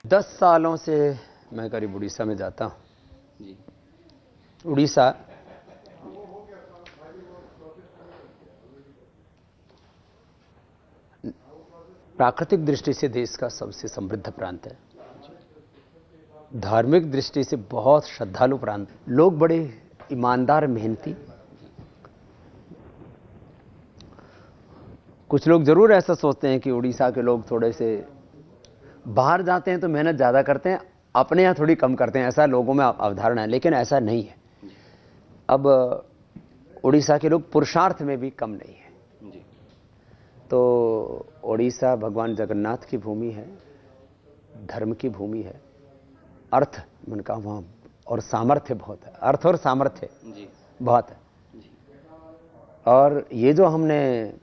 10 सालों से मैं करीब उड़ीसा में जाता हूँ। जी। उड़ीसा प्राकृतिक दृष्टि से देश का सबसे समृद्ध प्रांत है। धार्मिक दृष्टि से बहुत श्रद्धालु प्रांत। लोग बड़े ईमानदार, मेहनती। कुछ लोग जरूर ऐसा सोचते हैं कि उड़ीसा के लोग थोड़े से बाहर जाते हैं तो मेहनत ज्यादा करते हैं, अपने यहां थोड़ी कम करते हैं, ऐसा लोगों में अवधारणा है, लेकिन ऐसा नहीं है। अब उड़ीसा के लोग पुरुषार्थ में भी कम नहीं है। जी। तो उड़ीसा भगवान जगन्नाथ की भूमि है, धर्म की भूमि है, अर्थ मैंने कहा वहां, और सामर्थ्य बहुत है। अर्थ और सामर्थ्य जी। बहुत है। जी। और ये जो हमने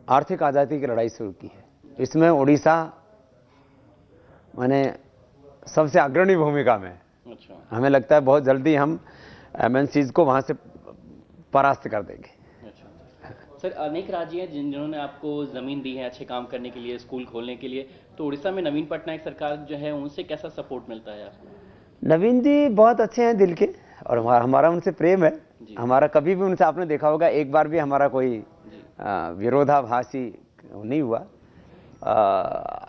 आर्थिक आजादी की लड़ाई शुरू की है, इसमें उड़ीसा माने सबसे अग्रणी भूमिका में। अच्छा। हमें लगता है बहुत जल्दी हम एमएनसीज को वहां से परास्त कर देंगे। अच्छा सर, अनेक राज्य हैं जिन्होंने आपको ज़मीन दी है अच्छे काम करने के लिए, स्कूल खोलने के लिए, तो उड़ीसा में नवीन पटनायक सरकार जो है उनसे कैसा सपोर्ट मिलता है आपको? नवीन जी बहुत अच्छे हैं दिल के, और हमारा उनसे प्रेम है। हमारा कभी भी उनसे, आपने देखा होगा, एक बार भी हमारा कोई विरोधाभासी नहीं हुआ।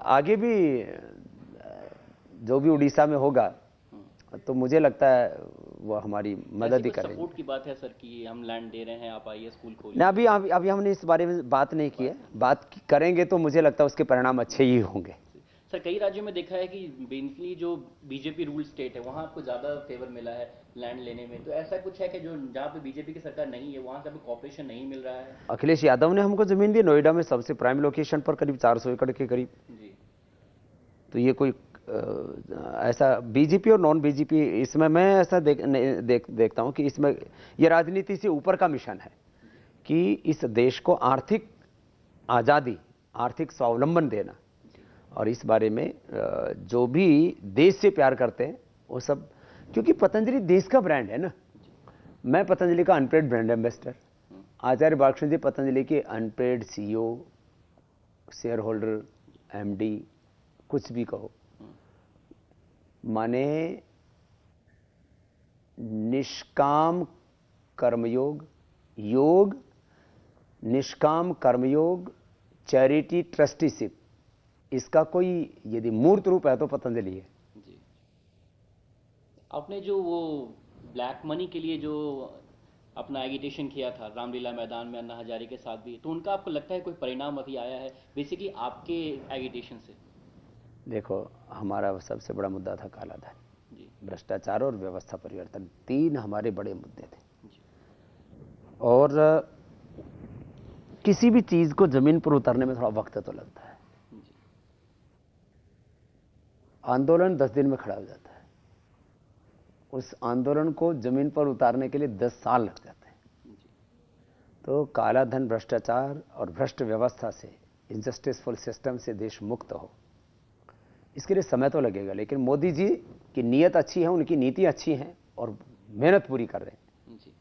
आगे भी जो भी उड़ीसा में होगा तो मुझे लगता है वो हमारी मदद ही करेंगे। सपोर्ट की बात है सर कि हम लैंड दे रहे हैं, आप आइए स्कूल खोलिए। ना, अभी हमने इस बारे में बात नहीं की है। बात करेंगे तो मुझे लगता है उसके परिणाम अच्छे ही होंगे। सर, कई राज्यों में देखा है कि बेसिकली जो बीजेपी रूल स्टेट है वहाँ आपको ज़्यादा फेवर मिला है लैंड लेने में, तो ऐसा कुछ है कि जो जहाँ पे बीजेपी की सरकार नहीं है वहाँ से आपको कॉर्पोरेशन नहीं मिल रहा है? अखिलेश यादव ने हमको जमीन दी नोएडा में, सबसे प्राइम लोकेशन पर, करीब 400 एकड़ के करीब। जी। तो ये कोई ऐसा बीजेपी और नॉन बीजेपी, इसमें मैं ऐसा देखता हूं कि इसमें ये राजनीति से ऊपर का मिशन है कि इस देश को आर्थिक आजादी, आर्थिक स्वावलंबन देना। और इस बारे में जो भी देश से प्यार करते हैं वो सब, क्योंकि पतंजलि देश का ब्रांड है ना। मैं पतंजलि का unpaid brand ambassador, Acharya Balkrishna ji Patanjali के unpaid CEO, share holder, MD, कुछ भी कहो, माने निष्काम कर्मयोग, योग, निष्काम कर्मयोग, चैरिटी, ट्रस्टीशिप, इसका कोई यदि मूर्त रूप है तो पतंजलि है। जी। आपने जो वो ब्लैक मनी के लिए जो अपना एगिटेशन किया था रामलीला मैदान में अन्ना हजारे के साथ भी, तो उनका आपको लगता है कोई परिणाम अभी आया है बेसिकली आपके एगिटेशन से? देखो, हमारा सबसे बड़ा मुद्दा था काला धन, जी। भ्रष्टाचार और व्यवस्था परिवर्तन, 3 हमारे बड़े मुद्दे थे। जी। और किसी भी चीज को जमीन पर उतारने में थोड़ा वक्त तो लगता है। जी। आंदोलन 10 दिन में खड़ा हो जाता है, उस आंदोलन को जमीन पर उतारने के लिए 10 साल लग जाते हैं। जी। तो काला धन, भ्रष्टाचार और भ्रष्ट व्यवस्था से, इनजस्टिसफुल सिस्टम से देश मुक्त हो, इसके लिए समय तो लगेगा, लेकिन मोदी जी की नीयत अच्छी है, उनकी नीति अच्छी है और मेहनत पूरी कर रहे हैं। जी।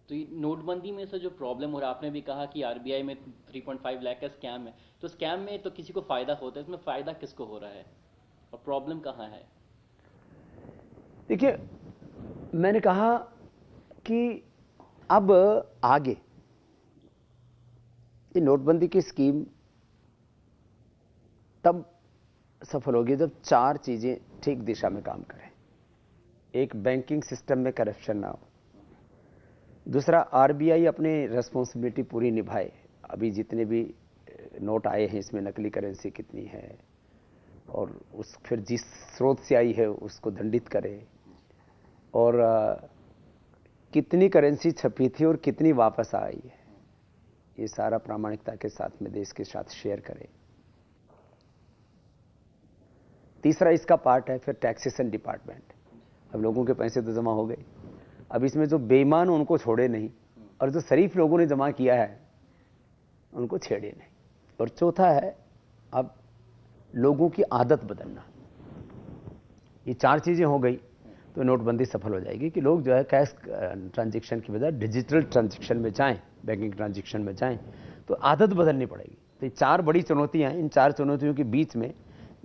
तो ये नोटबंदी में से जो प्रॉब्लम हो रहा है, आपने भी कहा कि आरबीआई में 3.5 लाख का स्कैम है, तो स्कैम में तो किसी को फायदा होता है, इसमें फायदा किसको हो रहा है और प्रॉब्लम कहाँ है? देखिए, मैंने कहा कि अब आगे ये नोटबंदी की स्कीम तब सफल होगी जब 4 चीजें ठीक दिशा में काम करें। एक, बैंकिंग सिस्टम में करप्शन ना हो। दूसरा, आरबीआई अपनी रेस्पॉन्सिबिलिटी पूरी निभाए। अभी जितने भी नोट आए हैं इसमें नकली करेंसी कितनी है, और उस फिर जिस स्रोत से आई है उसको दंडित करे, और कितनी करेंसी छपी थी और कितनी वापस आई है, ये सारा प्रामाणिकता के साथ में देश के साथ शेयर करें। तीसरा इसका पार्ट है फिर टैक्सेशन डिपार्टमेंट। अब लोगों के पैसे तो जमा हो गए, अब इसमें जो बेईमान उनको छोड़े नहीं, और जो शरीफ लोगों ने जमा किया है उनको छेड़े नहीं। और चौथा है अब लोगों की आदत बदलना। ये 4 चीजें हो गई तो नोटबंदी सफल हो जाएगी कि लोग जो है कैश ट्रांजैक्शन की बजाय डिजिटल ट्रांजैक्शन में जाएं, बैंकिंग ट्रांजैक्शन में जाएं, तो आदत बदलनी पड़ेगी। तो ये 4 बड़ी चुनौतियां हैं। इन 4 चुनौतियों के बीच में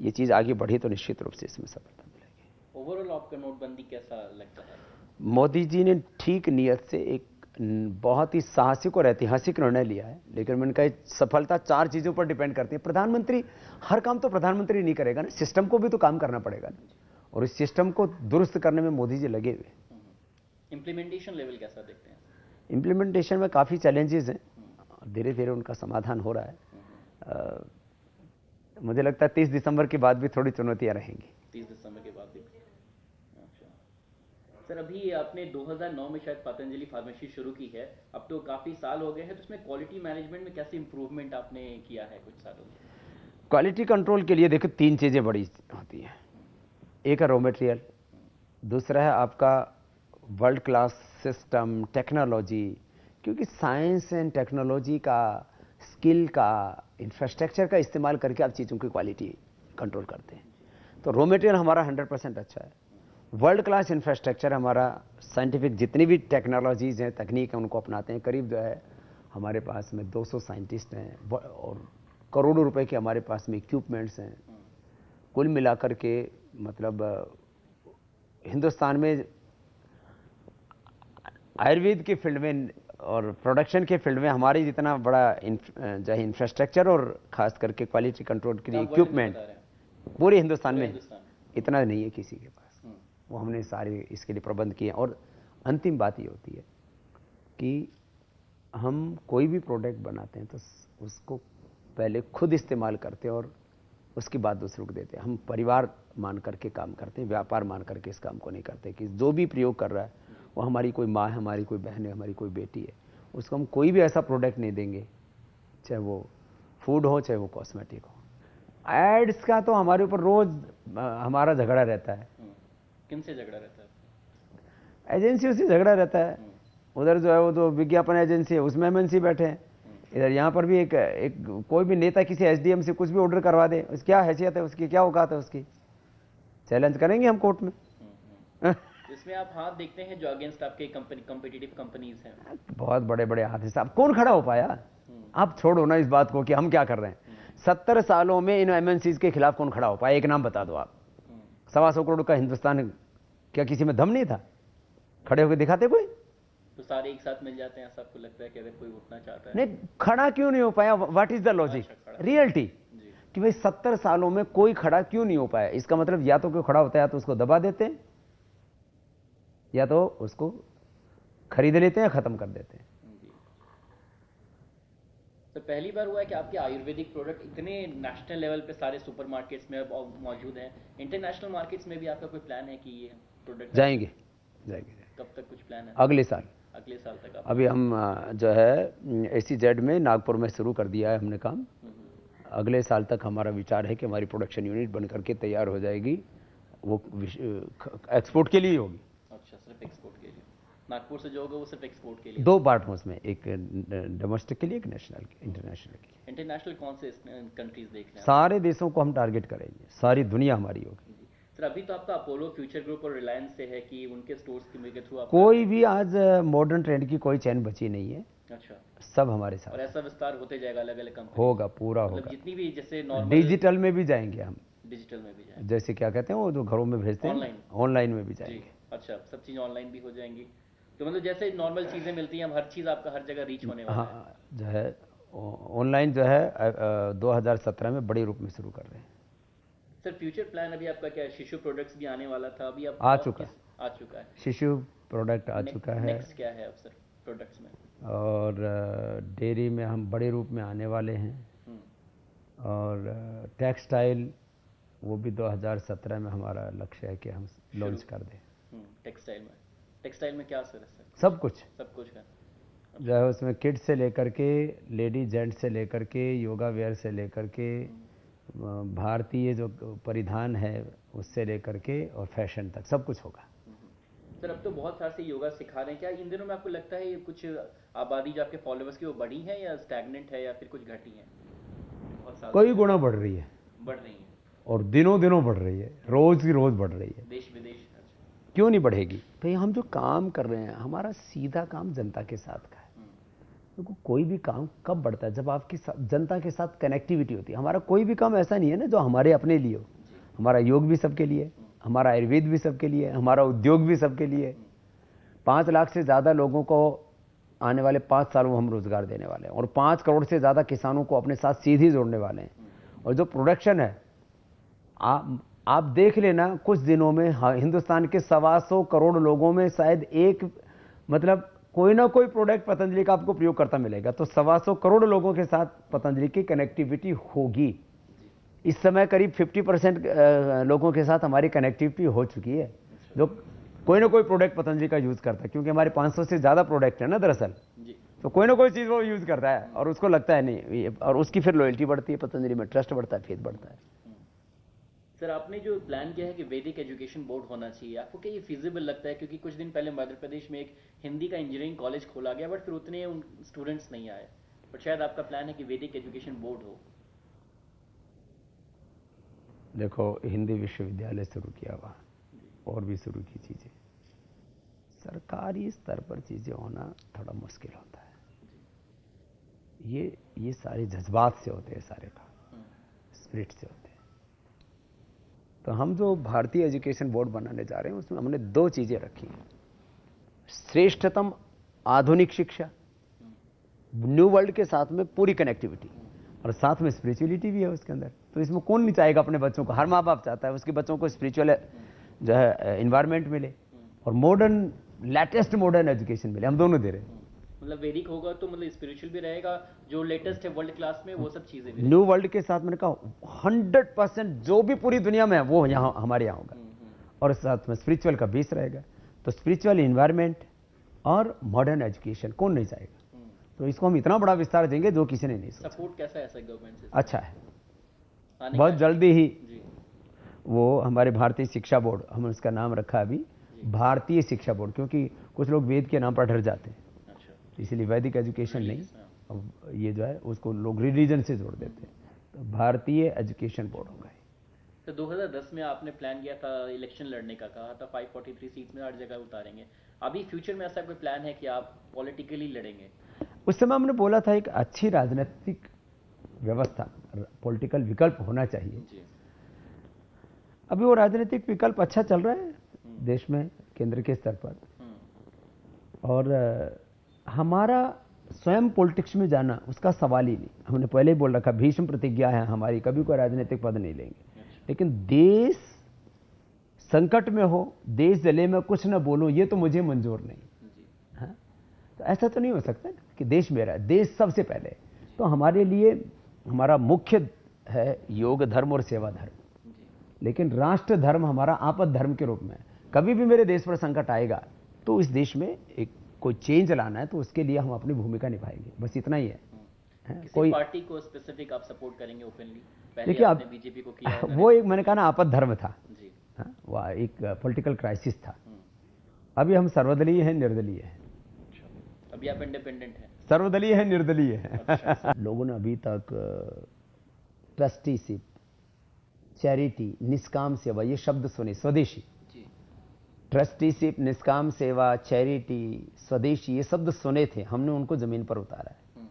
ये चीज़ आगे बढ़ी तो निश्चित रूप से इसमें सफलता मिलेगी। ओवरऑल आपका नोटबंदी कैसा लगता है? मोदी जी ने ठीक नीयत से एक बहुत ही साहसिक और ऐतिहासिक निर्णय लिया है, लेकिन मैंने कहा सफलता 4 चीज़ों पर डिपेंड करती है। प्रधानमंत्री, हर काम तो प्रधानमंत्री नहीं करेगा ना, सिस्टम को भी तो काम करना पड़ेगा ना, और इस सिस्टम को दुरुस्त करने में मोदी जी लगे हुए। इम्प्लीमेंटेशन लेवल कैसा देखते हैं? इम्प्लीमेंटेशन में काफ़ी चैलेंजेस हैं, धीरे धीरे उनका समाधान हो रहा है। मुझे लगता है 30 दिसंबर के बाद भी थोड़ी चुनौतियां रहेंगी। 30 दिसंबर के बाद भी। अच्छा सर, अभी आपने 2009 में शायद पतंजलि फार्मेसी शुरू की है, अब तो काफ़ी साल हो गए हैं, तो उसमें क्वालिटी मैनेजमेंट में कैसे इंप्रूवमेंट आपने किया है कुछ सालों में? क्वालिटी कंट्रोल के लिए देखो 3 चीज़ें बड़ी होती हैं। एक है रॉ मटेरियल, दूसरा है आपका वर्ल्ड क्लास सिस्टम टेक्नोलॉजी, क्योंकि साइंस एंड टेक्नोलॉजी का, स्किल का, इंफ्रास्ट्रक्चर का इस्तेमाल करके आप चीज़ों की क्वालिटी कंट्रोल करते हैं। तो रॉ मटेरियल हमारा 100% अच्छा है, वर्ल्ड क्लास इंफ्रास्ट्रक्चर हमारा, साइंटिफिक जितनी भी टेक्नोलॉजीज़ हैं, तकनीक हैं, उनको अपनाते हैं। करीब जो है हमारे पास में 200 साइंटिस्ट हैं और करोड़ों रुपए के हमारे पास में इक्विपमेंट्स हैं। कुल मिलाकर के मतलब हिंदुस्तान में आयुर्वेद के फील्ड में और प्रोडक्शन के फील्ड में हमारी जितना बड़ा जो है इंफ्रास्ट्रक्चर और खास करके क्वालिटी कंट्रोल के लिए इक्विपमेंट पूरे हिंदुस्तान में इतना नहीं है किसी के पास। वो हमने सारे इसके लिए प्रबंध किए। और अंतिम बात ये होती है कि हम कोई भी प्रोडक्ट बनाते हैं तो उसको पहले खुद इस्तेमाल करते हैं और उसकी बात दूसरों को देते हैं। हम परिवार मान करके काम करते हैं, व्यापार मान करके इस काम को नहीं करते कि जो भी प्रयोग कर रहा है वो हमारी कोई माँ है, हमारी कोई बहन है, हमारी कोई बेटी है, उसको हम कोई भी ऐसा प्रोडक्ट नहीं देंगे, चाहे वो फूड हो चाहे वो कॉस्मेटिक हो। एड्स का तो हमारे ऊपर रोज हमारा झगड़ा रहता है। किन से झगड़ा रहता है? एजेंसियों से झगड़ा रहता है। उधर जो है वो तो विज्ञापन एजेंसी है, उसमें एमएनसी बैठे हैं। इधर यहाँ पर भी एक कोई भी नेता किसी एसडीएम से कुछ भी ऑर्डर करवा दे, उसकी क्या हैसियत है, उसकी क्या औकात है, उसकी चैलेंज करेंगे हम कोर्ट में। इसमें आप हाथ देखते हैं जो अगेंस्ट आपके कॉम्पिटिटिव कंपनीज हैं, बहुत बड़े बड़े हाथ हैं साहब। कौन खड़ा हो पाया? आप छोड़ो ना इस बात को कि हम क्या कर रहे हैं। 70 सालों में इन एमएनसीज के खिलाफ कौन खड़ा हो पाया? एक नाम बता दो आप। 125 करोड़ का हिंदुस्तान, क्या किसी में दम नहीं था? खड़े होकर दिखाते कोई? तो सारे एक साथ मिल जाते हैं, ऐसा आपको लगता है कि अगर कोई उठना चाहता है? नहीं, खड़ा क्यों नहीं हो पाया? What is the logic, reality, कि भाई 70 सालों में कोई खड़ा क्यों नहीं हो पाया? इसका मतलब या तो कोई खड़ा होता है, या तो उसको दबा देते हैं, या तो उसको खरीद लेते हैं, खत्म कर देते हैं। तो पहली बार हुआ है कि आपके आयुर्वेदिक प्रोडक्ट इतने नेशनल लेवल पे सारे सुपरमार्केट्स में अब मौजूद हैं। इंटरनेशनल मार्केट्स में भी आपका कोई प्लान है कि ये प्रोडक्ट जाएंगे? कब तक कुछ प्लान है? अगले साल। अगले साल तक आप? अभी हम जो है एसीजेड में नागपुर में शुरू कर दिया है हमने काम। अगले साल तक हमारा विचार है कि हमारी प्रोडक्शन यूनिट बन करके तैयार हो जाएगी, वो एक्सपोर्ट के लिए होगी। अच्छा, सिर्फ एक्सपोर्ट के लिए? नागपुर से जो होगा वो सिर्फ एक्सपोर्ट के लिए? 2 पार्ट में उसमें, एक डोमेस्टिक के लिए, एक नेशनल इंटरनेशनल के लिए। इंटरनेशनल कौन से कंट्रीज देख रहे हैं? सारे देशों को हम टारगेट करेंगे, सारी दुनिया हमारी होगी। सर, अभी तो आपका अपोलो फ्यूचर ग्रुप और रिलायंस से है कि उनके स्टोर्स के थ्रू कोई भी आज मॉडर्न ट्रेंड की कोई चैन बची नहीं है। अच्छा, सब हमारे साथ। और ऐसा विस्तार होते जाएगा अलग अलग कंपनी? होगा, पूरा मतलब होगा। जितनी भी जैसे नॉर्मल डिजिटल में भी जाएंगे हम। डिजिटल में भी जाएंगे? जैसे क्या कहते हैं वो जो घरों में भेजते हैं, ऑनलाइन में भी जाएंगे। अच्छा, सब चीज़ ऑनलाइन भी हो जाएंगी, तो मतलब जैसे नॉर्मल चीज़ें मिलती हैं, हर चीज़ आपका हर जगह रीच होने वाला है। हाँ, जो है ऑनलाइन जो है 2017 में बड़े रूप में शुरू कर रहे हैं। सर, फ्यूचर प्लान अभी आपका क्या है? शिशु प्रोडक्ट्स भी आने वाला था, अभी आप आ चुका है शिशु प्रोडक्ट आ चुका है। नेक्स्ट क्या है अब सर प्रोडक्ट्स में? और डेयरी में हम बड़े रूप में आने वाले हैं। और टेक्सटाइल, वो भी 2017 में हमारा लक्ष्य है कि हम लॉन्च कर दें। टेक्सटाइल में क्या सर? सब कुछ है जो है उसमें, किड्स से लेकर के लेडी जेंट्स से लेकर के योगा वेयर से लेकर के भारतीय जो परिधान है उससे लेकर के और फैशन तक सब कुछ होगा। सर, अब तो बहुत सारे से योगा सिखा रहे हैं, क्या इन दिनों में आपको लगता है ये कुछ आबादी जो आपके फॉलोअर्स की वो बढ़ी है या स्टैग्नेंट है या फिर कुछ घटी है? कई गुना बढ़ रही है और दिनों दिनों बढ़ रही है, रोज की रोज बढ़ रही है। देश विदेश? क्यों नहीं बढ़ेगी भाई? हम जो काम कर रहे हैं, हमारा सीधा काम जनता के साथ का है। देखो, कोई भी काम कब बढ़ता है? जब आपकी जनता के साथ कनेक्टिविटी होती है। हमारा कोई भी काम ऐसा नहीं है ना जो हमारे अपने लिए हो। हमारा योग भी सबके लिए है, हमारा आयुर्वेद भी सबके लिए है, हमारा उद्योग भी सबके लिए है। 5 लाख से ज़्यादा लोगों को आने वाले 5 सालों में हम रोजगार देने वाले हैं और 5 करोड़ से ज़्यादा किसानों को अपने साथ सीधे जोड़ने वाले हैं। और जो प्रोडक्शन है, आप देख लेना, कुछ दिनों में हिंदुस्तान के 125 करोड़ लोगों में शायद एक, मतलब कोई ना कोई प्रोडक्ट पतंजलि का आपको प्रयोग करता मिलेगा। तो 125 करोड़ लोगों के साथ पतंजलि की कनेक्टिविटी होगी। इस समय करीब 50% लोगों के साथ हमारी कनेक्टिविटी हो चुकी है, जो कोई ना कोई प्रोडक्ट पतंजलि का यूज करता है, क्योंकि हमारे 500 से ज्यादा प्रोडक्ट है ना दरअसल। तो कोई ना कोई चीज वो यूज करता है और उसको लगता है नहीं, और उसकी फिर लॉयल्टी बढ़ती है, पतंजलि में ट्रस्ट बढ़ता है, फेथ बढ़ता है। सर, आपने जो प्लान किया है कि वैदिक एजुकेशन बोर्ड होना चाहिए, आपको क्या ये फिजिबल लगता है? क्योंकि कुछ दिन पहले मध्य प्रदेश में एक हिंदी का इंजीनियरिंग कॉलेज खोला गया, बट फिर उतने स्टूडेंट्स नहीं आए। बट शायद आपका प्लान है कि वैदिक एजुकेशन बोर्ड हो। देखो, हिंदी विश्वविद्यालय शुरू किया हुआ और भी शुरू की चीजें, सरकारी स्तर पर चीजें होना थोड़ा मुश्किल होता है। ये सारे जज्बात से होते हैं, सारे का स्पिरिट से होते हैं। तो हम जो भारतीय एजुकेशन बोर्ड बनाने जा रहे हैं, उसमें हमने 2 चीजें रखी हैं। श्रेष्ठतम आधुनिक शिक्षा, न्यू वर्ल्ड के साथ में पूरी कनेक्टिविटी, और साथ में स्पिरिचुअलिटी भी है उसके अंदर। तो इसमें कौन नहीं चाहेगा अपने बच्चों को, हर माँ बाप चाहता है उसके बच्चों को स्पिरिचुअल जो है इन्वायरमेंट मिले और मॉडर्न, लेटेस्ट मॉडर्न एजुकेशन मिले। हम दोनों दे रहे हैं। मतलब वैदिक होगा तो मतलब स्पिरिचुअल भी रहेगा, जो लेटेस्ट है वर्ल्ड क्लास में वो सब चीजें भी न्यू वर्ल्ड के साथ मैंने कहा 100% जो भी पूरी दुनिया में है वो यहाँ हमारे यहाँ होगा, और साथ में स्पिरिचुअल का बेस रहेगा। तो स्पिरिचुअल इन्वायरमेंट और मॉडर्न एजुकेशन कौन नहीं चाहेगा। तो इसको हम इतना बड़ा विस्तार देंगे जो किसी ने नहीं सोचा। सपोर्ट कैसा है सर गवर्नमेंट से? अच्छा है, बहुत जल्दी ही जी। वो हमारे भारतीय शिक्षा बोर्ड, हम उसका नाम रखा अभी भारतीय शिक्षा बोर्ड, क्योंकि कुछ लोग वेद के नाम पर डर जाते हैं। अच्छा। इसीलिए वैदिक एजुकेशन नहीं, अब ये जो है उसको लोग रिलीजन से जोड़ देते हैं। तो भारतीय एजुकेशन बोर्ड होगा। तो 2010 में आपने प्लान किया था इलेक्शन लड़ने का, कहा था 543 सीट में हर जगह उतारेंगे। अभी फ्यूचर में ऐसा कोई प्लान है कि आप पॉलिटिकली लड़ेंगे? उस समय हमने बोला था एक अच्छी राजनीतिक व्यवस्था, पॉलिटिकल विकल्प होना चाहिए जी। अभी वो राजनीतिक विकल्प अच्छा चल रहा है देश में, केंद्र के स्तर पर। और हमारा स्वयं पॉलिटिक्स में जाना उसका सवाल ही नहीं। हमने पहले ही बोल रखा, भीष्म प्रतिज्ञा है हमारी, कभी कोई राजनीतिक पद नहीं लेंगे। लेकिन देश संकट में हो, देश जले में कुछ न बोलो, ये तो मुझे मंजूर नहीं। हाँ? तो ऐसा तो नहीं हो सकता ना कि देश मेरा है, देश सबसे पहले। तो हमारे लिए हमारा मुख्य है योग धर्म और सेवा धर्म, लेकिन राष्ट्र धर्म हमारा आपद धर्म के रूप में। कभी भी मेरे देश पर संकट आएगा तो इस देश में एक कोई चेंज लाना है, तो उसके लिए हम अपनी भूमिका निभाएंगे, बस इतना ही है। कोई पार्टी को स्पेसिफिक आप सपोर्ट करेंगे ओपनली? देखिए, आपने बीजेपी को किया है, वो एक मैंने कहा ना आपद धर्म था जी। वो एक पॉलिटिकल क्राइसिस था। अभी हम सर्वदलीय हैं, निर्दलीय हैं। अभी आप इंडिपेंडेंट हैं? सर्वदलीय है, निर्दलीय है। लोगों ने अभी तक ट्रस्टीशिप, चैरिटी, निष्काम सेवा, ये शब्द सुने, स्वदेशी। ट्रस्टीशिप, निष्काम सेवा, चैरिटी, स्वदेशी, ये शब्द सुने थे, हमने उनको जमीन पर उतारा है।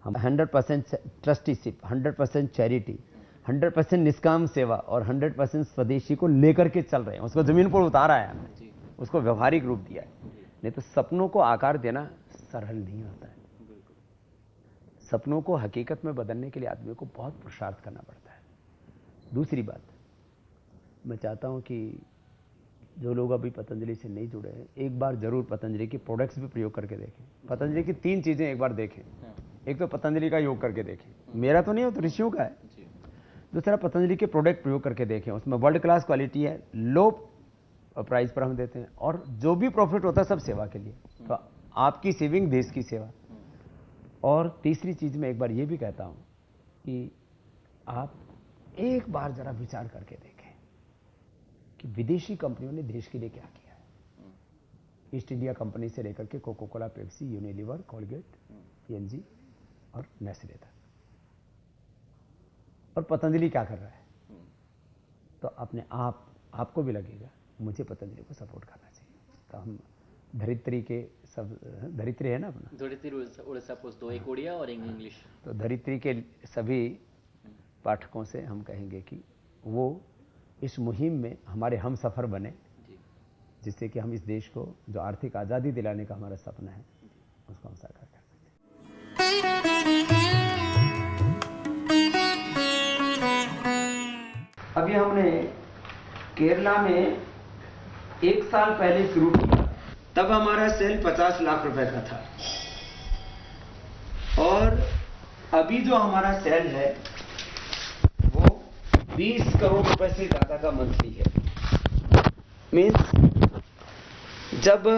हम 100% ट्रस्टीशिप, 100% चैरिटी, 100% निष्काम सेवा और 100% स्वदेशी को लेकर के चल रहे हैं। उसको जमीन पर उतारा है हमने, उसको व्यवहारिक रूप दिया है। नहीं तो सपनों को आकार देना सरल नहीं होता है। सपनों को हकीकत में बदलने के लिए आदमी को बहुत पुरुषार्थ करना पड़ता है। दूसरी बात, मैं चाहता हूं कि जो लोग अभी पतंजलि से नहीं जुड़े हैं, एक बार जरूर पतंजलि के प्रोडक्ट्स भी प्रयोग करके देखें। पतंजलि की 3 चीजें एक बार देखें। एक तो पतंजलि का योग करके देखें, मेरा तो नहीं हो, तो ऋषियों का है। दूसरा, पतंजलि के प्रोडक्ट प्रयोग करके देखें, उसमें वर्ल्ड क्लास क्वालिटी है, लो प्राइस पर हम देते हैं, और जो भी प्रॉफिट होता है सब सेवा के लिए। तो आपकी सेविंग देश की सेवा। और तीसरी चीज मैं एक बार ये भी कहता हूं कि आप एक बार जरा विचार करके देखें कि विदेशी कंपनियों ने देश के लिए क्या किया है। ईस्ट इंडिया कंपनी से लेकर के Coca Cola, Pepsi, Unilever, Colgate, P&G और नेस्ले तक, और पतंजलि क्या कर रहा है। तो अपने आपको भी लगेगा मुझे पतंजलि को सपोर्ट करना चाहिए। तो हम धरित्री के सब, धरित्री है ना अपना, धरित्री उड़ीसा पोस्ट 2, एक उड़िया और एक इंग्लिश। तो धरित्री के सभी पाठकों से हम कहेंगे कि वो इस मुहिम में हमारे हम सफ़र बने, जिससे कि हम इस देश को जो आर्थिक आज़ादी दिलाने का हमारा सपना है उसको हम साकार कर सकें। अभी हमने केरला में 1 साल पहले शुरू किया, तब हमारा सेल 50 लाख रुपए का था, और अभी जो हमारा सेल है वो 20 करोड़ रुपए से ज्यादा का मंथली है। मीन्स जब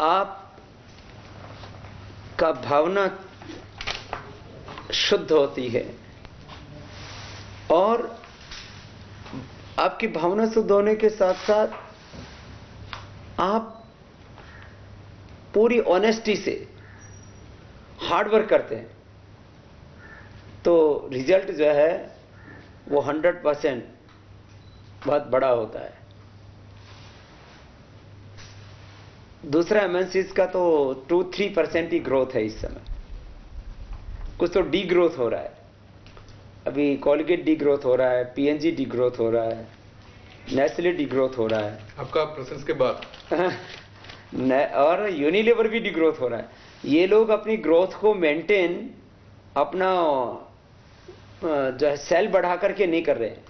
आप का भावना शुद्ध होती है और आपकी भावना शुद्ध होने के साथ साथ आप पूरी ऑनेस्टी से हार्ड वर्क करते हैं, तो रिजल्ट जो है वो 100% बहुत बड़ा होता है। दूसरा एमएनसीज का तो 2-3% ही ग्रोथ है इस समय, कुछ तो डी ग्रोथ हो रहा है। अभी कॉलगेट डी ग्रोथ हो रहा है, पीएनजी डी ग्रोथ हो रहा है, नेस्ले डी ग्रोथ हो रहा है आपका प्रेजेंस के बाद और यूनिलीवर भी डी ग्रोथ हो रहा है। ये लोग अपनी ग्रोथ को मेंटेन अपना जो है सेल बढ़ा करके नहीं कर रहे हैं,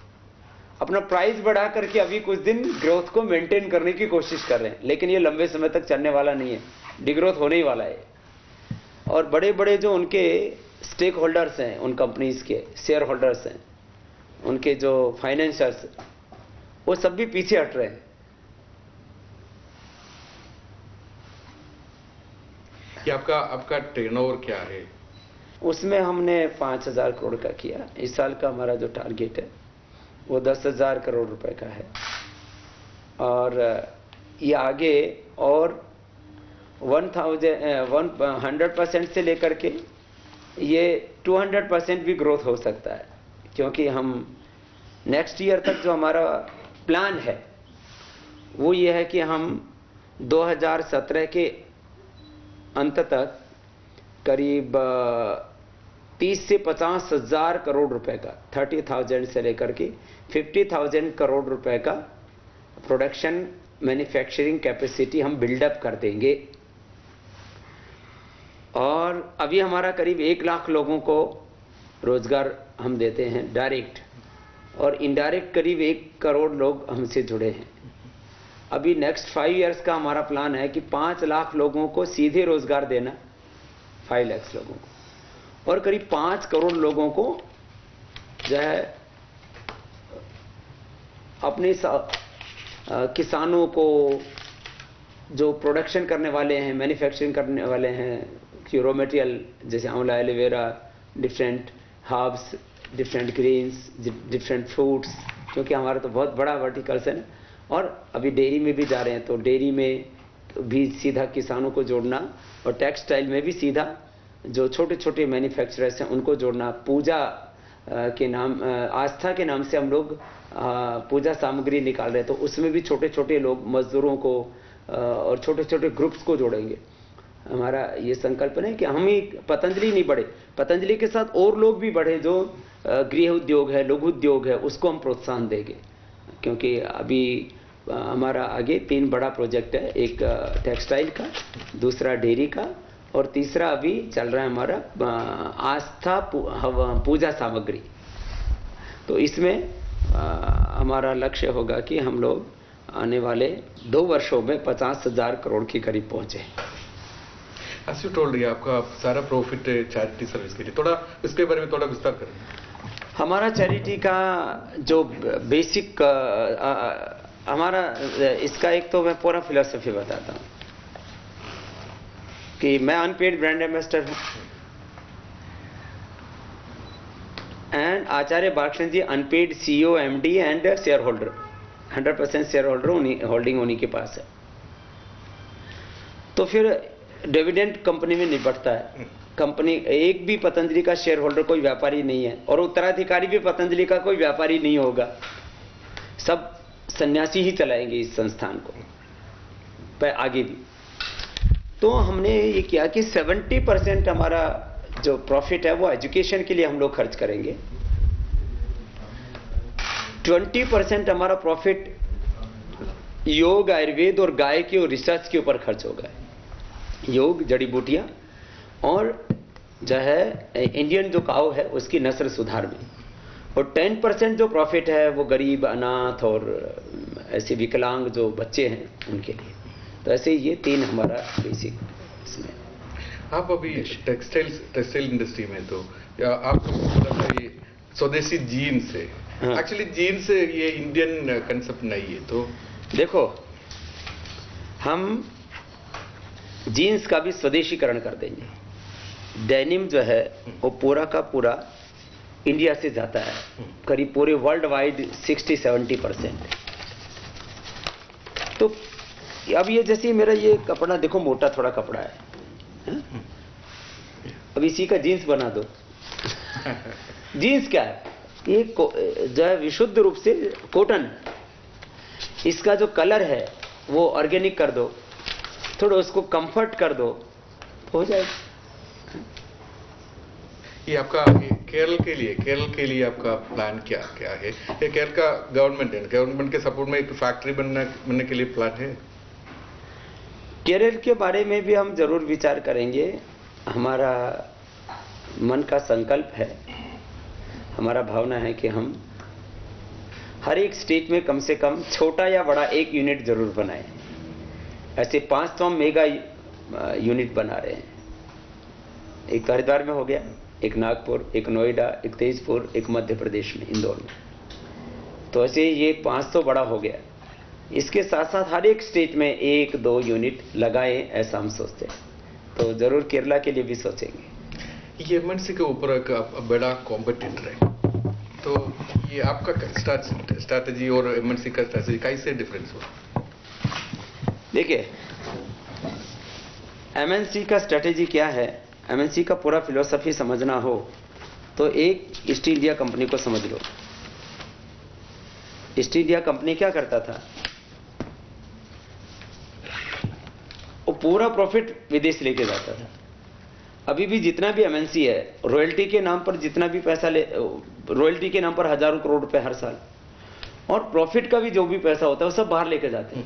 अपना प्राइस बढ़ा करके अभी कुछ दिन ग्रोथ को मेंटेन करने की कोशिश कर रहे हैं, लेकिन ये लंबे समय तक चलने वाला नहीं है, डिग्रोथ होने ही वाला है। और बड़े बड़े जो उनके स्टेक होल्डर्स हैं, उन कंपनीज के शेयर होल्डर्स हैं, उनके जो फाइनेंसर्स, वो सब भी पीछे हट रहे हैं। कि आपका टर्नओवर क्या है? उसमें हमने 5,000 करोड़ का किया। इस साल का हमारा जो टारगेट है वो 10,000 करोड़ रुपए का है, और ये आगे और 100% से लेकर के ये 200% भी ग्रोथ हो सकता है, क्योंकि हम नेक्स्ट ईयर तक जो हमारा प्लान है वो ये है कि हम 2017 के अंत तक करीब 30 से 50 हजार करोड़ रुपए का, 30,000 से लेकर के 50,000 करोड़ रुपए का प्रोडक्शन मैन्युफैक्चरिंग कैपेसिटी हम बिल्डअप कर देंगे। और अभी हमारा करीब 1 लाख लोगों को रोजगार हम देते हैं डायरेक्ट, और इनडायरेक्ट करीब 1 करोड़ लोग हमसे जुड़े हैं। अभी नेक्स्ट 5 इयर्स का हमारा प्लान है कि 5 लाख लोगों को सीधे रोजगार देना, 5 लाख लोगों को, और करीब 5 करोड़ लोगों को जो है अपने किसानों को, जो प्रोडक्शन करने वाले हैं, मैन्युफैक्चरिंग करने वाले हैं, रॉ मटेरियल जैसे आंवला, aloe vera, different herbs, different grains, different fruits, क्योंकि हमारा तो बहुत बड़ा वर्टिकल्स है ना। और अभी डेयरी में भी जा रहे हैं, तो डेयरी में भी सीधा किसानों को जोड़ना, और टेक्सटाइल में भी सीधा जो छोटे छोटे मैन्युफैक्चरर्स हैं उनको जोड़ना। पूजा के नाम, आस्था के नाम से हम लोग पूजा सामग्री निकाल रहे हैं, तो उसमें भी छोटे छोटे लोग, मजदूरों को और छोटे छोटे ग्रुप्स को जोड़ेंगे। हमारा ये संकल्प है कि हम ही पतंजलि नहीं बढ़े, पतंजलि के साथ और लोग भी बढ़े, जो गृह उद्योग है, लघु उद्योग है, उसको हम प्रोत्साहन देंगे। क्योंकि अभी हमारा आगे 3 बड़ा प्रोजेक्ट है, एक टेक्सटाइल का, दूसरा डेयरी का, और तीसरा अभी चल रहा है हमारा आस्था पूजा सामग्री। तो इसमें हमारा लक्ष्य होगा कि हम लोग आने वाले 2 वर्षों में 50,000 करोड़ के करीब पहुंचे। As you told, आपका सारा प्रॉफिट चैरिटी सर्विस के लिए, थोड़ा इसके बारे में थोड़ा विस्तार करें। हमारा चैरिटी का जो बेसिक हमारा इसका एक तो मैं पूरा फिलॉसफी बताता हूँ कि मैं अनपेड ब्रांड एम्बेसडर हूँ, and Acharya Balkrishna ji unpaid CEO, MD and share holder, 100% share holder holding उन्हीं के पास है। तो फिर डिविडेंड कंपनी में निपटता है। कंपनी, एक भी पतंजलि का शेयर होल्डर कोई व्यापारी नहीं है, और उत्तराधिकारी भी पतंजलि का कोई व्यापारी नहीं होगा, सब सन्यासी ही चलाएंगे इस संस्थान को पर आगे भी। तो हमने ये किया कि 70% हमारा जो प्रॉफिट है वो एजुकेशन के लिए हम लोग खर्च करेंगे, 20% हमारा प्रॉफिट योग, आयुर्वेद और गाय के और रिसर्च के ऊपर खर्च होगा। योग, जड़ी बूटियां और जो है इंडियन जो काऊ है उसकी नस्ल सुधार में, और 10% जो प्रॉफिट है वो गरीब, अनाथ और ऐसे विकलांग जो बच्चे हैं उनके लिए। तो ऐसे ये 3 हमारा बेसिक इसमें। आप अभी टेक्सटाइल इंडस्ट्री में तो आपको ये स्वदेशी जीन्स है, एक्चुअली जीन्स ये इंडियन कंसेप्ट नहीं है। तो देखो, हम जीन्स का भी स्वदेशीकरण कर देंगे। डेनिम जो है वो पूरा का पूरा इंडिया से जाता है, करीब पूरे वर्ल्ड वाइड 60-70%। तो अब ये जैसे मेरा ये कपड़ा देखो, मोटा थोड़ा कपड़ा है, अब इसी का जीन्स बना दो। जीन्स क्या है? ये जो है विशुद्ध रूप से कॉटन, इसका जो कलर है वो ऑर्गेनिक कर दो, थोड़ा उसको कंफर्ट कर दो, हो जाएगा। ये आपका केरल के लिए आपका प्लान क्या है? ये केरल का गवर्नमेंट के सपोर्ट में एक फैक्ट्री बनने के लिए प्लान है? केरल के बारे में भी हम जरूर विचार करेंगे। हमारा मन का संकल्प है, हमारा भावना है कि हम हर एक स्टेट में कम से कम छोटा या बड़ा एक यूनिट जरूर बनाएं। ऐसे 5 तो हम मेगा यूनिट बना रहे हैं। एक हरिद्वार में हो गया, एक नागपुर, एक नोएडा, एक तेजपुर, एक मध्य प्रदेश में इंदौर में। तो ऐसे ये 5 तो बड़ा हो गया। इसके साथ साथ हर एक स्टेट में 1-2 यूनिट लगाएं, ऐसा हम सोचते हैं। तो जरूर केरला के लिए भी सोचेंगे। ये एमएनसी के ऊपर एक बड़ा कॉम्पिटिटर है, तो ये आपका स्ट्रैटेजी और एमएनसी का स्ट्रैटेजी कैसे डिफरेंस हो? देखिए, एमएनसी का स्ट्रैटेजी क्या है, एमएनसी का पूरा फिलॉसफी समझना हो तो एक ईस्ट इंडिया कंपनी को समझ लो। ईस्ट इंडिया कंपनी क्या करता था? वो पूरा प्रॉफिट विदेश लेके जाता था। अभी भी जितना भी एमएनसी है, रॉयल्टी के नाम पर जितना भी पैसा ले, रॉयल्टी के नाम पर हजारों करोड़ रुपए हर साल, और प्रॉफिट का भी जो भी पैसा होता है वो सब बाहर लेके जाते हैं।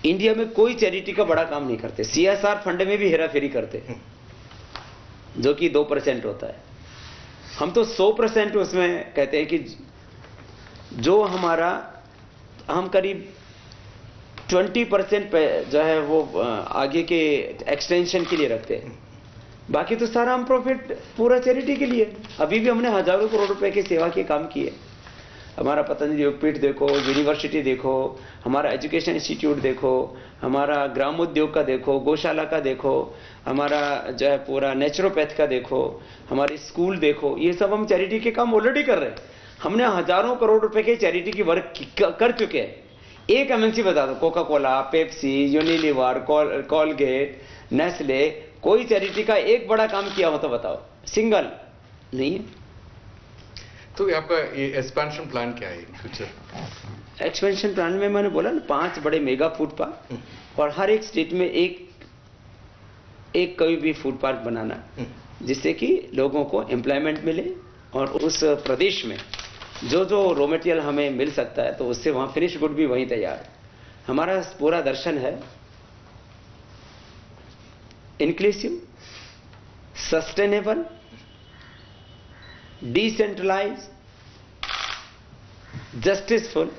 इंडिया में कोई चैरिटी का बड़ा काम नहीं करते। सीएसआर फंड में भी हेराफेरी करते हैं, जो कि 2% होता है। हम तो 100% उसमें कहते हैं कि जो हमारा, हम करीब 20% जो है वो आगे के एक्सटेंशन के लिए रखते हैं। बाकी तो सारा हम प्रॉफिट पूरा चैरिटी के लिए। अभी भी हमने हजारों करोड़ रुपए की सेवा के काम किए। हमारा पतंजलि योगपीठ देखो, यूनिवर्सिटी देखो, हमारा एजुकेशन इंस्टीट्यूट देखो, हमारा ग्राम उद्योग का देखो, गौशाला का देखो, हमारा जो है पूरा नेचुरोपैथ का देखो, हमारे स्कूल देखो, ये सब हम चैरिटी के काम ऑलरेडी कर रहे हैं। हमने हजारों करोड़ रुपए के चैरिटी की वर्क कर चुके हैं। एक एमएनसी बता दो, Coca Cola, Pepsi, Unilever, Colgate, Nestle, कोई चैरिटी का एक बड़ा काम किया हो तो बताओ? सिंगल नहीं है। तो आपका ये एक्सपेंशन प्लान क्या है फ्यूचर? एक्सपेंशन प्लान में मैंने बोला ना, 5 बड़े मेगा फूड पार्क, और हर एक स्टेट में एक कोई भी फूड पार्क बनाना, जिससे कि लोगों को एम्प्लॉयमेंट मिले, और उस प्रदेश में जो जो रॉ मटेरियल हमें मिल सकता है तो उससे वहां फिनिश गुड भी वहीं तैयार है। हमारा पूरा दर्शन है inclusive, sustainable, decentralised, justiceful,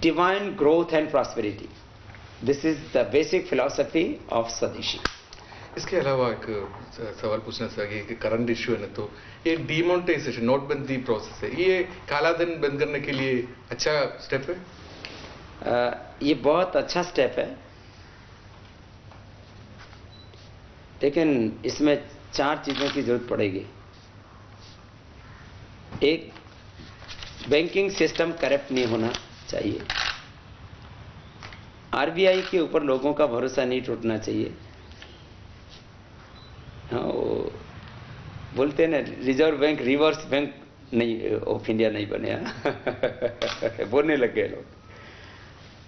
divine growth and prosperity. This is the basic philosophy of Swadeshi. इसके अलावा एक सवाल पूछना चाहिए कि करंट इश्यू है ना, तो ये डिमोनेटाइजेशन, नोटबंदी प्रोसेस है, ये कालाधन बंद करने के लिए अच्छा स्टेप है? ये बहुत अच्छा स्टेप है, लेकिन इसमें 4 चीजों की जरूरत पड़ेगी। एक, बैंकिंग सिस्टम करप्ट नहीं होना चाहिए। आरबीआई के ऊपर लोगों का भरोसा नहीं टूटना चाहिए। बोलते हैं ना, रिजर्व बैंक रिवर्स बैंक नहीं ऑफ इंडिया नहीं बने, बोलने लग गए लोग।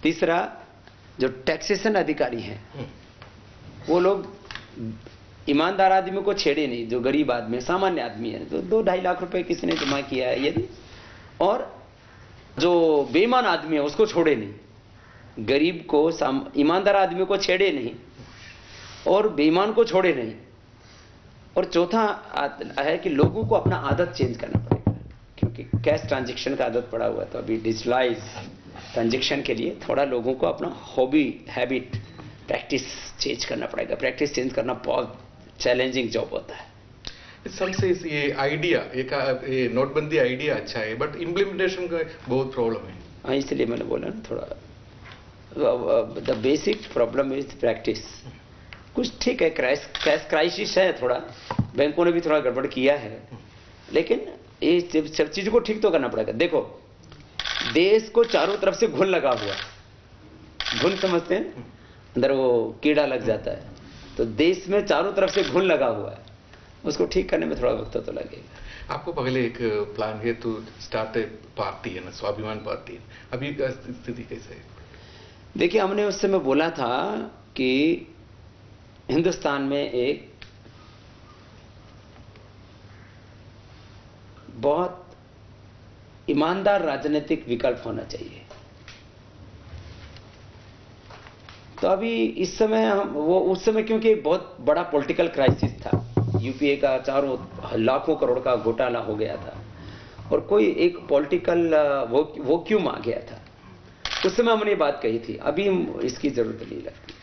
तीसरा, जो टैक्सेशन अधिकारी हैं वो लोग ईमानदार आदमी को छेड़े नहीं, जो गरीब आदमी है, सामान्य आदमी है, तो 2-2.5 लाख रुपए किसी ने जमा किया है यदि, और जो बेईमान आदमी है उसको छोड़े नहीं, गरीब को ईमानदार आदमी को छेड़े नहीं और बेईमान को छोड़े नहीं। और चौथा है कि लोगों को अपना आदत चेंज करना पड़ेगा, क्योंकि कैश ट्रांजैक्शन का आदत पड़ा हुआ है, तो अभी डिजिटलाइज ट्रांजैक्शन के लिए थोड़ा लोगों को अपना हॉबी, हैबिट, प्रैक्टिस चेंज करना पड़ेगा। प्रैक्टिस चेंज करना बहुत चैलेंजिंग जॉब होता है। सबसे ये आइडिया, ये नोटबंदी आइडिया अच्छा है, बट इम्प्लीमेंटेशन का बहुत प्रॉब्लम है। हाँ, इसलिए मैंने बोला ना, थोड़ा the basic problem is practice. कुछ ठीक है, कैश क्राइसिस है, थोड़ा बैंकों ने भी थोड़ा गड़बड़ किया है, लेकिन ये सब चीजों को ठीक तो करना पड़ेगा। देखो, देश को चारों तरफ से घुन लगा हुआ, घुन समझते हैं, अंदर वो कीड़ा लग जाता है, तो देश में चारों तरफ से घुन लगा हुआ है, उसको ठीक करने में थोड़ा वक्त तो लगेगा। आपको पहले एक प्लान है तो स्टार्ट ए पार्टी है ना, स्वाभिमान पार्टी, अभी का स्थिति कैसे है? देखिए, हमने उस समय बोला था कि हिंदुस्तान में एक बहुत ईमानदार राजनीतिक विकल्प होना चाहिए। तो अभी इस समय हम वो, उस समय क्योंकि बहुत बड़ा पॉलिटिकल क्राइसिस था, यूपीए का चारों लाखों करोड़ का घोटाला हो गया था और कोई एक पॉलिटिकल वैक्यूम आ गया था। उस समय हमने बात कही थी, अभी इसकी जरूरत नहीं लगती।